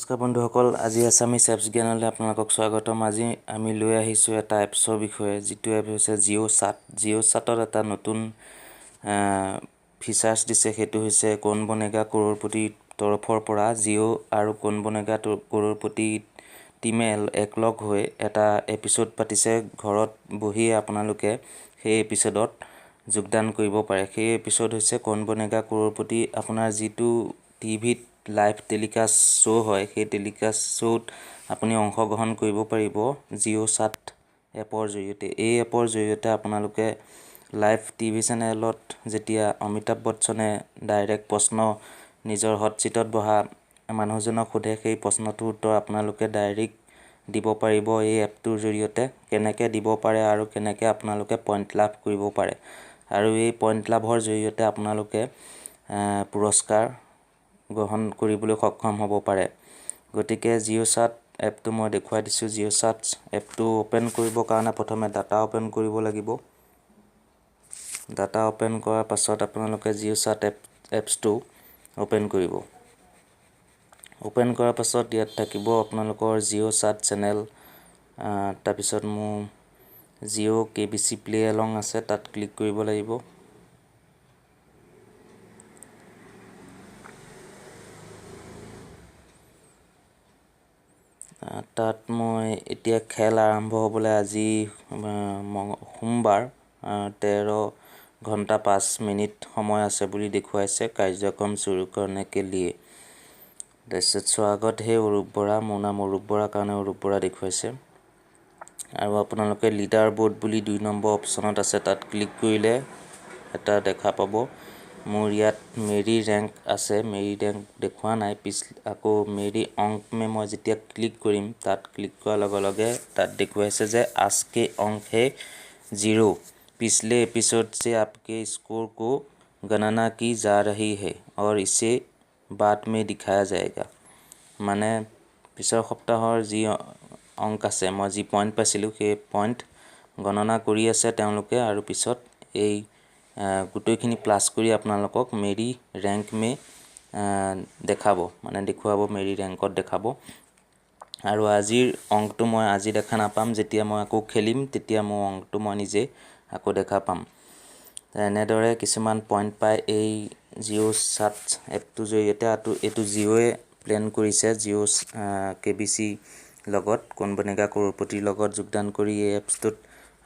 নমস্কাৰ বন্ধুসকল, আজি আছামিজ এপছ জ্ঞানলৈ আপোনালোকক স্বাগতম। আজি আমি লৈ আহিছোঁ এটা এপছৰ বিষয়ে, যিটো এপ হৈছে জিঅ'চাট। জিঅ'চাটত এটা নতুন ফিচাৰ্ছ দিছে, সেইটো হৈছে কৌন বনেগা কৰ'ৰপতিৰ তৰফৰ পৰা জিঅ' আৰু কৌন বনেগা কৰ'ৰপতি টীমে একলগ হৈ এটা এপিছ'ড পাতিছে। ঘৰত বহিয়ে আপোনালোকে সেই এপিছ'ডত যোগদান কৰিব পাৰে। সেই এপিছ'ড হৈছে কৌন বনেগা কৰ'ৰপতি। আপোনাৰ যিটো টিভিত লাইভ টেলিকাষ্ট শ্ব' হয়, সেই টেলিকাষ্ট শ্ব'ত আপুনি অংশগ্ৰহণ কৰিব পাৰিব জিঅ'চাট এপৰ জৰিয়তে। এই এপৰ জৰিয়তে আপোনালোকে লাইভ টিভি চেনেলত যেতিয়া অমিতাভ বচ্চনে ডাইৰেক্ট প্ৰশ্ন নিজৰ হট ছিটত বহা মানুহজনক সোধে, সেই প্ৰশ্নটোৰ উত্তৰ আপোনালোকে ডাইৰেক্ট দিব পাৰিব এই এপটোৰ জৰিয়তে। কেনেকৈ দিব পাৰে আৰু কেনেকৈ আপোনালোকে পইণ্ট লাভ কৰিব পাৰে, আৰু এই পইণ্ট লাভৰ জৰিয়তে আপোনালোকে পুৰস্কাৰ গ্ৰহণ কৰিবলৈ সক্ষম হ'ব পাৰে। গতিকে জিঅ'চাট এপটো মই দেখুৱাই দিছোঁ। জিঅ'চাট এপটো অ'পেন কৰিবৰ কাৰণে প্ৰথমে ডাটা অ'পেন কৰিব লাগিব। ডাটা অ'পেন কৰাৰ পাছত আপোনালোকে জিঅ'চাট এপছটো অ'পেন কৰিব। অ'পেন কৰাৰ পাছত ইয়াত থাকিব আপোনালোকৰ জিঅ'চাট চেনেল। তাৰপিছত মোৰ জিঅ' KBC প্লে' এলং আছে, তাত ক্লিক কৰিব লাগিব। তাত মই এতিয়া খেল আৰম্ভ হ'বলৈ আজি সোমবাৰ 13:05 সময় আছে বুলি দেখুৱাইছে। কাৰ্যক্ৰম শুৰু কৰনে কে লিয়ে। তাৰপিছত স্বাগত হে অৰূপ বৰা, মোৰ নাম অৰূপ বৰা কাৰণে অৰূপ বৰা দেখুৱাইছে। আৰু আপোনালোকে লিডাৰ বোৰ্ড বুলি 2 নম্বৰ অপশ্যনত আছে, তাত ক্লিক কৰিলে এটা দেখা পাব। মোৰ ইয়াত মেৰি ৰেংক আছে, মেৰি ৰেংক দেখুওৱা নাই। আকৌ মেৰি অংক মে মই যেতিয়া ক্লিক কৰিম, তাত ক্লিক কৰাৰ লগে লগে তাত দেখুৱাইছে যে आज के अंक है 0, पिछले एपिसोड से आपके स्कोर को गणना की जा रही है और इसे बाद में दिखाया जाएगा। মানে পিছৰ সপ্তাহৰ যি অংক আছে, মই যি পইণ্ট পাইছিলোঁ, সেই পইণ্ট গণনা কৰি আছে তেওঁলোকে, আৰু পিছত এই গোটেইখিনি প্লাছ কৰি আপোনালোকক মেৰি ৰেংক মে দেখাব, মানে দেখুৱাব, মেৰি ৰেংকত দেখাব। আৰু আজিৰ অংকটো মই আজি দেখা নাপাম, যেতিয়া মই আকৌ খেলিম তেতিয়া মোৰ অংকটো মই নিজে আকৌ দেখা পাম। এনেদৰে কিছুমান পইণ্ট পায় এই জিঅ'চাট এপটোৰ জৰিয়তে। এইটো জিঅ'য়ে প্লেন কৰিছে, জিঅ' KBC লগত কৌন বনেগা কৰ'ৰপতিৰ লগত যোগদান কৰি এই এপছটোত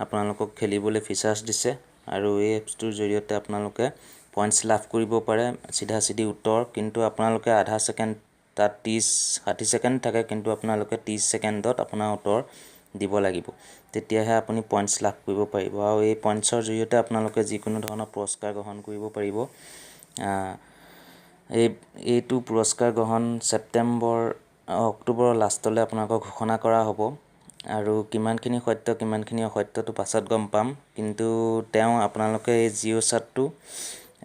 আপোনালোকক খেলিবলৈ ফিচাৰ্ছ দিছে। আৰু এই এপছটোৰ জৰিয়তে আপোনালোকে পইণ্টছ লাভ কৰিব পাৰে, চিধা চিধি উত্তৰ। কিন্তু আপোনালোকে আধা ছেকেণ্ড, তাত 30-60 ছেকেণ্ড থাকে, কিন্তু আপোনালোকে 30 ছেকেণ্ডত আপোনাৰ উত্তৰ দিব লাগিব, তেতিয়াহে আপুনি পইণ্টছ লাভ কৰিব পাৰিব। আৰু এই পইণ্টছৰ জৰিয়তে আপোনালোকে যিকোনো ধৰণৰ পুৰস্কাৰ গ্ৰহণ কৰিব পাৰিব। এইটো পুৰস্কাৰ গ্ৰহণ অক্টোবৰৰ লাষ্টলৈ আপোনালোকক ঘোষণা কৰা হ'ব। আৰু কিমানখিনি সত্য কিমানখিনি অসত্যটো পাছত গম পাম। কিন্তু আপোনালোকে এই জিঅ'চাটটো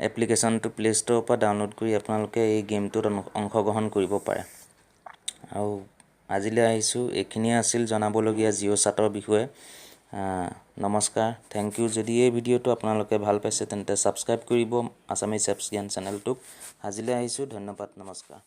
এপ্লিকেশ্যনটো প্লে' ষ্ট'ৰৰ পৰা ডাউনলোড কৰি আপোনালোকে এই গেমটোত অংশগ্ৰহণ কৰিব পাৰে। আৰু আজিলৈ আহিছোঁ, এইখিনিয়ে আছিল জনাবলগীয়া জিঅ'চাটৰ বিষয়ে। নমস্কাৰ, থেংক ইউ। যদি এই ভিডিঅ'টো আপোনালোকে ভাল পাইছে তেন্তে ছাবস্ক্ৰাইব কৰিব আছামিজ এপছ জ্ঞান চেনেলটোক। আজিলৈ আহিছোঁ, ধন্যবাদ, নমস্কাৰ।